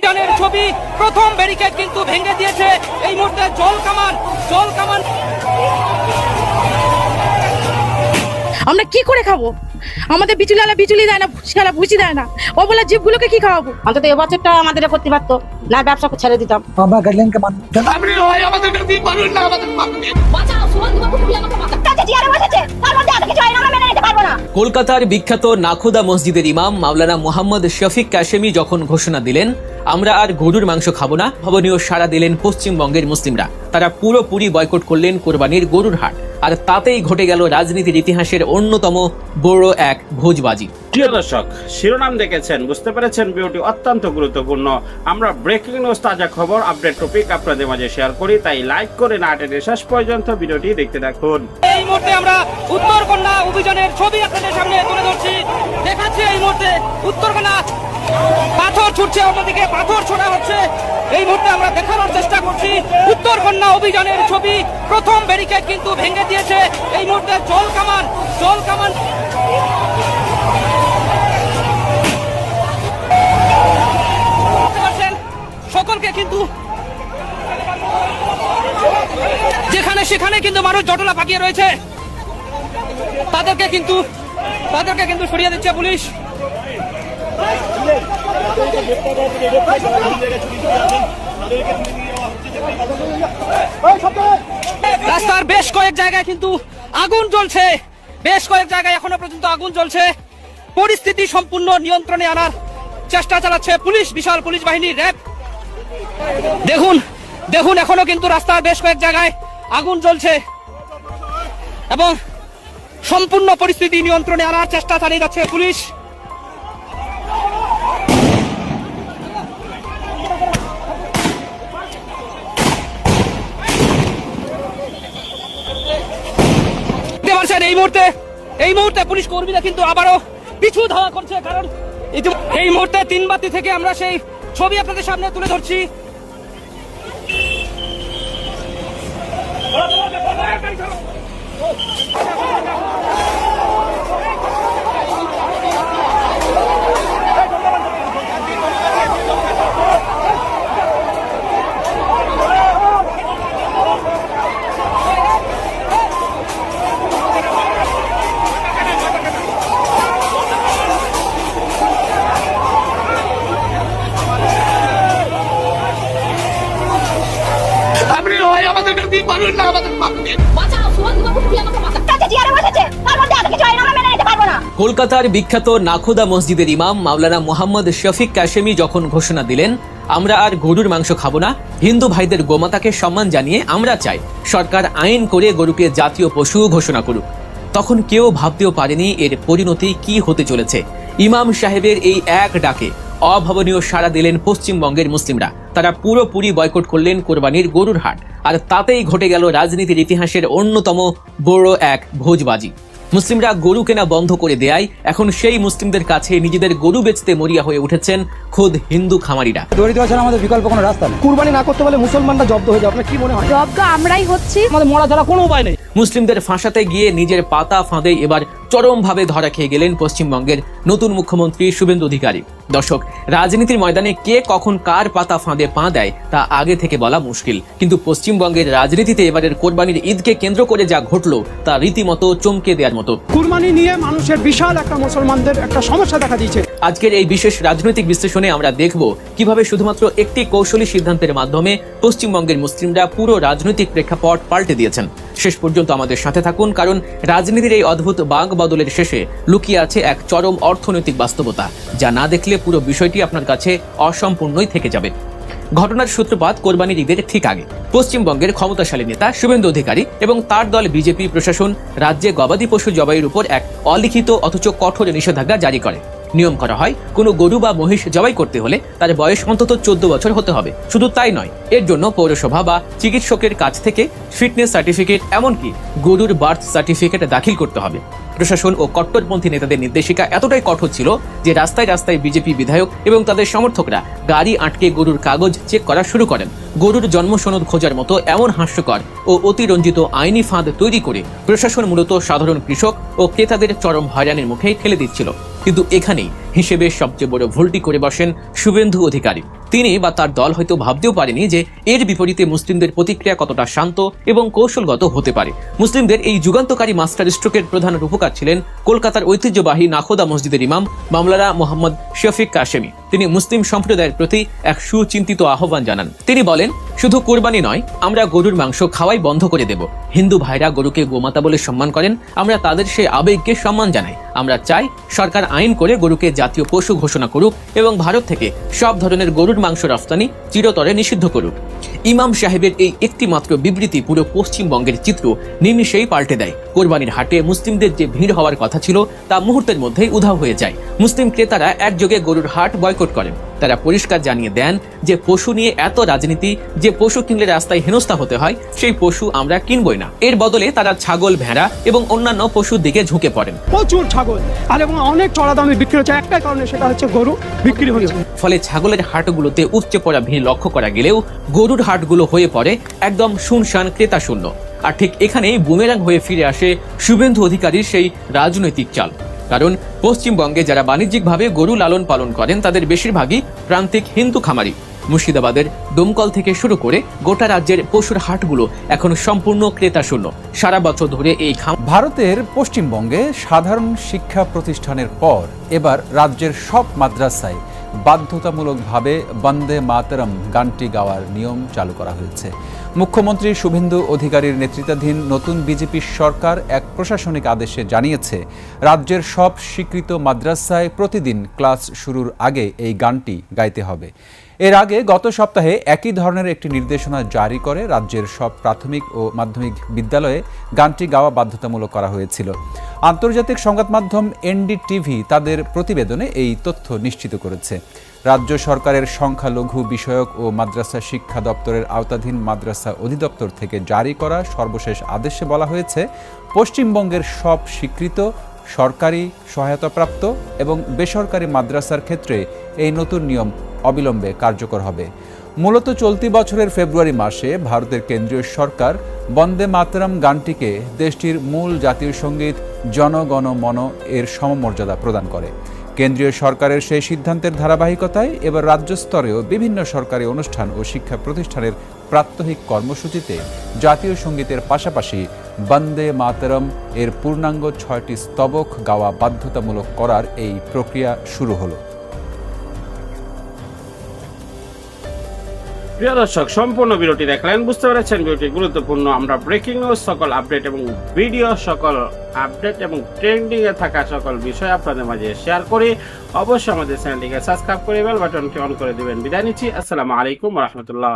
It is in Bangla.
অভিযানের ছবি। প্রথম ব্যারিকেড কিন্তু ভেঙে দিয়েছে এই মুহূর্তে জল কামান। আমরা কি করে খাবো? আমাদের বিচুলিওয়ালা বিচুলি দেয় না, ভুসিওয়ালা ভুসি দেয় না। ও বলে জীবগুলোকে কি খাওয়াবো? অন্তত এবছরটা আমাদের করতে পারতো না, ব্যবসা ছেড়ে দিতাম। আমরা গাইডলাইনকে মানব। আপনি হয় আমাদের কাছে পারবেন না, আমাদের বাঁচাও, সুমন বাবু ফুল আমাকে বাঁচাও। কাছে জিয়ারে বসেছে, তার মধ্যে এত কিছু আইন আমরা মেনে নিতে পারবো না। কলকাতার বিখ্যাত নাখোদা মসজিদের ইমাম মাওলানা মোহাম্মদ শফিক কাশেমি যখন ঘোষণা দিলেন আমরা আর গরুর মাংস খাবো না, ভাবনীয় সাড়া দিলেন পশ্চিমবঙ্গের মুসলিমরা। তারা পুরোপুরি বয়কট করলেন কোরবানির গরুর হাট। আর তাতেই ঘটে গেল রাজনীতির ইতিহাসের অন্যতম বড় এক ভোজবাজি। প্রিয় দর্শক, শিরোনাম দেখেছেন, বুঝতে পেরেছেন ভিডিওটি অত্যন্ত গুরুত্বপূর্ণ। আমরা ব্রেকিং নিউজ, তাজা খবর, আপডেট টপিক আপনাদের মাঝে শেয়ার করি, তাই লাইক করে না টেনে শেষ পর্যন্ত ভিডিওটি দেখতে থাকুন। এই মুহূর্তে আমরা উত্তরকন্যা অভিযানের ছবি আপনাদের সামনে তুলে ধরছি, দেখাচ্ছি। এই মুহূর্তে উত্তরকন্যা পাথর ছুটছে, অন্যদিকে পাথর ছোড়া হচ্ছে। এই মুহূর্তে আমরা দেখানোর চেষ্টা করছি উত্তরকন্যা অভিযানের ছবি। প্রথম ব্যারিকেড কিন্তু ভেঙে দিয়েছে এই মুহূর্তে জল কামান। সকলকে কিন্তু যেখানে সেখানে কিন্তু মানুষ জটলা পাকিয়ে রয়েছে, তাদেরকে কিন্তু সরিয়ে দিচ্ছে পুলিশ। রাস্তার বেশ কয়েক জায়গায় কিন্তু আগুন জ্বলছে, বেশ কয়েক জায়গায় এখনো পর্যন্ত আগুন জ্বলছে। পরিস্থিতি সম্পূর্ণ নিয়ন্ত্রণে আনার চেষ্টা চালাচ্ছে পুলিশ, বিশাল পুলিশ বাহিনী, র্যাব। দেখুন এখনো কিন্তু রাস্তার বেশ কয়েক জায়গায় আগুন জ্বলছে এবং সম্পূর্ণ পরিস্থিতি নিয়ন্ত্রণে আনার চেষ্টা চালিয়ে যাচ্ছে পুলিশ। এই মুহূর্তে পুলিশ কর্মীরা কিন্তু আবারও পিছু ধাওয়া করছে, কারণ এই মুহূর্তে 3 বাতি থেকে আমরা সেই ছবি আপনাদের সামনে তুলে ধরছি। আপনি হয় আমাদের কাছে পারবেন না, আমাদের বাঁচাও, সুমন বাবু ফুল আমাকে বাঁচাও। কাছে জিয়ারে বসেছে, তার মধ্যে এত কিছু আইন আমরা মেনে নিতে পারবো না। কলকাতার বিখ্যাত নাখোদা মসজিদের ইমাম মাওলানা মোহাম্মদ শফিক কাশেমি যখন ঘোষণা দিলেন আমরা আর গরুর মাংস খাবো না, হিন্দু ভাইদের গোমাতাকে সম্মান জানিয়ে আমরা চাই সরকার আইন করে গরুকে জাতীয় পশু ঘোষণা করুক, তখন কেউ ভাবতেও পারেনি এর পরিণতি কি হতে চলেছে। ইমাম সাহেবের এই এক ডাকে অভাবনীয় সাড়া দিলেন পশ্চিমবঙ্গের মুসলিমরা। তারা পুরোপুরি বয়কট করলেন কোরবানির গরুর হাট। আর তাতেই ঘটে গেল রাজনীতির ইতিহাসের অন্যতম বড় এক ভোজবাজি। মুসলিমরা গরু কেনা বন্ধ করে দেয়, এখন সেই মুসলিমদের কাছে নিজেদের গরু বেচতে মরিয়া হয়ে উঠেছেন খোদ হিন্দু খামারিরা। দরিদ্র ছাড়া আমাদের বিকল্প কোনো রাস্তা নেই। কুরবানি না করতে পারলে মুসলমানরা জব্দ হয়ে যাবে। আপনার কি মনে হয়? জব্দ আমরাই হচ্ছি, আমাদের মরা ছাড়া কোনো উপায় নেই। মুসলিমদের ফাঁসাতে গিয়ে নিজের পাতা ফাঁদে এবার চরমভাবে ধরা খেয়ে গেলেন পশ্চিমবঙ্গের নতুন মুখ্যমন্ত্রী শুভেন্দু অধিকারী। দর্শক, রাজনীতির ময়দানে কে কখন কার পাতা ফাঁদে পা দেয় তা আগে থেকে বলা মুশকিল, কিন্তু পশ্চিমবঙ্গের রাজনীতিতে এবারের কোরবানির ঈদকে কেন্দ্র করে যা ঘটলো তা রীতিমতো চমকে দেওয়ার মতো। কুরবানি নিয়ে মানুষের বিশাল একটা মুসলমানদের একটা সমস্যা দেখা দিয়েছে। আজকের এই বিশেষ রাজনৈতিক বিশ্লেষণে আমরা দেখব কিভাবে শুধুমাত্র একটি কৌশলী সিদ্ধান্তের মাধ্যমে পশ্চিমবঙ্গের মুসলিমরা পুরো রাজনৈতিক প্রেক্ষাপট পাল্টে দিয়েছেন। শেষ পর্যন্ত আমাদের সাথে থাকুন, কারণ রাজনীতির এই অদ্ভুত বাঁক বদলের শেষে লুকিয়ে আছে এক চরম অর্থনৈতিক বাস্তবতা, যা না দেখলে পুরো বিষয়টি আপনার কাছে অসম্পূর্ণই থেকে যাবে। ঘটনার সূত্রপাত কোরবানির ঈদের ঠিক আগে। পশ্চিমবঙ্গের ক্ষমতাশালী নেতা শুভেন্দু অধিকারী এবং তার দল বিজেপি প্রশাসন রাজ্যে গবাদি পশু জবাইয়ের উপর এক অলিখিত অথচ কঠোর নিষেধাজ্ঞা জারি করে। নিয়ম করা হয়, কোনো গরু বা মহিষ জবাই করতে হলে তার বয়স অন্তত 14 বছর হতে হবে। শুধু তাই নয়, এর জন্য পৌরসভা বা চিকিৎসকের কাছ থেকে ফিটনেস সার্টিফিকেট, এমনকি গরুর বার্থ সার্টিফিকেট দাখিল করতে হবে। প্রশাসন ও কট্টরপন্থী নেতাদের নির্দেশিকা এতটাই কঠোর ছিল যে রাস্তায় রাস্তায় বিজেপি বিধায়ক এবং তাদের সমর্থকরা গাড়ি আটকে গরুর কাগজ চেক করা শুরু করেন। গরুর জন্ম সনদ খোঁজার মতো এমন হাস্যকর ও অতিরঞ্জিত আইনি ফাঁদ তৈরি করে প্রশাসন মূলত সাধারণ কৃষক ও ক্রেতাদের চরম হয়রানির মুখে ঠেলে দিচ্ছিল। কিন্তু এখানেই হিসেবে সবচেয়ে বড় ভুলটি করে বসেন শুভেন্দু অধিকারী। তিনি বা তার দল হয়তো ভাবতেও পারেনি যে এর বিপরীতে মুসলিমদের প্রতিক্রিয়া কতটা শান্ত এবং কৌশলগত হতে পারে। মুসলিমদের এই যুগান্তকারী মাস্টার স্ট্রোকের প্রধান রূপকার ছিলেন কলকাতার ঐতিহ্যবাহী নাখোদা মসজিদের ইমাম মাওলানা মোহাম্মদ শফিক কাশেমি। তিনি মুসলিম সম্প্রদায়ের প্রতি এক সুচিন্তিত আহ্বান জানান। তিনি বলেন, শুধু কোরবানি নয়, আমরা গরুর মাংস খাওয়াই বন্ধ করে দেব। হিন্দু ভাইরা গরুকে গোমাতা বলে সম্মান করেন, আমরা তাদের সেই আবেগকে সম্মান জানাই। আমরা চাই সরকার আইন করে গরুকে জাতীয় পশু ঘোষণা করুক এবং ভারত থেকে সব ধরনের গরুর মাংস রফতানি চিরতরে নিষিদ্ধ করুক। ইমাম সাহেবের এই একটি মাত্র বিবৃতি পুরো পশ্চিমবঙ্গের চিত্র নিমিষেই পাল্টে দেয়। কোরবানির হাটে মুসলিমদের যে ভিড় হওয়ার কথা ছিল তা মুহূর্তের মধ্যেই উধাও হয়ে যায়। মুসলিম ক্রেতারা একযোগে গরুর হাট বয়কট করেন। তারা পরিষ্কার জানিয়ে দেন যে পশু নিয়ে এত রাজনীতি, যে পশু কিনলে রাস্তায় হেনস্থা হতে হয়, সেই পশু আমরা কিনবই না। এর বদলে তারা ছাগল, ভেড়া এবং অন্যান্য পশুর দিকে ঝুঁকে পড়েন। প্রচুর ছাগল আর এবং অনেক চড়া দামে বিক্রি হচ্ছে, একটাই কারণে সেটা হচ্ছে গরু বিক্রি হচ্ছে। ফলে ছাগলের হাটগুলোতে উপচে পড়া ভিড় লক্ষ্য করা গেলেও গরুর হাটগুলো হয়ে পড়ে একদম শুনশান, ক্রেতা শূন্য। আর ঠিক এখানেই বুমেরাং হয়ে ফিরে আসে শুভেন্দু অধিকারীর সেই রাজনৈতিক চাল। কারণ পশ্চিমবঙ্গে যারা বাণিজ্যিকভাবে গরু লালন পালন করেন তাদের বেশিরভাগই প্রান্তিক হিন্দু খামারি। মুর্শিদাবাদের দমকল থেকে শুরু করে গোটা রাজ্যের পশুর হাটগুলো এখন সম্পূর্ণ ক্রেতা শূন্য। সারা বছর ধরে এই ভারতের পশ্চিমবঙ্গে সাধারণ শিক্ষা প্রতিষ্ঠানের পর এবার রাজ্যের সব মাদ্রাসায় বাধ্যতামূলকভাবে বন্দে মাতরম গানটি গাওয়ার নিয়ম চালু করা হয়েছে। মুখ্যমন্ত্রী শুভেন্দু অধিকারীর নেতৃত্বাধীন নতুন বিজেপি সরকার এক প্রশাসনিক আদেশে জানিয়েছে, রাজ্যের সব স্বীকৃত মাদ্রাসায় প্রতিদিন ক্লাস শুরুর আগে এই গানটি গাইতে হবে। এর আগে গত সপ্তাহে একই ধরনের একটি নির্দেশনা জারি করে রাজ্যের সব প্রাথমিক ও মাধ্যমিক বিদ্যালয়ে গানটি গাওয়া বাধ্যতামূলক করা হয়েছিল। আন্তর্জাতিক সংবাদ মাধ্যম এনডিটিভি তাদের প্রতিবেদনে এই তথ্য নিশ্চিত করেছে। রাজ্য সরকারের সংখ্যালঘু বিষয়ক ও মাদ্রাসা শিক্ষা দপ্তরের আওতাধীন মাদ্রাসা অধিদপ্তর থেকে জারি করা সর্বশেষ আদেশে বলা হয়েছে, পশ্চিমবঙ্গের সব স্বীকৃত সরকারি, সহায়তাপ্রাপ্ত এবং বেসরকারি মাদ্রাসার ক্ষেত্রে এই নতুন নিয়ম অবিলম্বে কার্যকর হবে। মূলত চলতি বছরের ফেব্রুয়ারি মাসে ভারতের কেন্দ্রীয় সরকার বন্দে মাতরম গানটিকে দেশটির মূল জাতীয় সঙ্গীত জন গণ মন এর সমমর্যাদা প্রদান করে। কেন্দ্রীয় সরকারের সেই সিদ্ধান্তের ধারাবাহিকতায় এবার রাজ্য স্তরেও বিভিন্ন সরকারি অনুষ্ঠান ও শিক্ষা প্রতিষ্ঠানের প্রাত্যহিক কর্মসূচিতে জাতীয় সঙ্গীতের পাশাপাশি বন্দে মাতরম এর পূর্ণাঙ্গ ৬টি স্তবক গাওয়া বাধ্যতামূলক করার এই প্রক্রিয়া শুরু হলো। প্রিয় দর্শক, সম্পূর্ণ ভিডিওটি দেখলেন, বুঝতে পেরেছেন ভিডিওটি গুরুত্বপূর্ণ। আমরা ব্রেকিং নিউজ, সকল আপডেট এবং ভিডিও, সকল আপডেট এবং ট্রেন্ডিং এ থাকা সকল বিষয় আপনাদের মাঝে শেয়ার করি। অবশ্যই আমাদের চ্যানেলটিকে সাবস্ক্রাইব করে বেল বাটনটি অন করে দিবেন। বিদায় নিচ্ছি, আসসালামু আলাইকুম ওয়া রাহমাতুল্লাহ।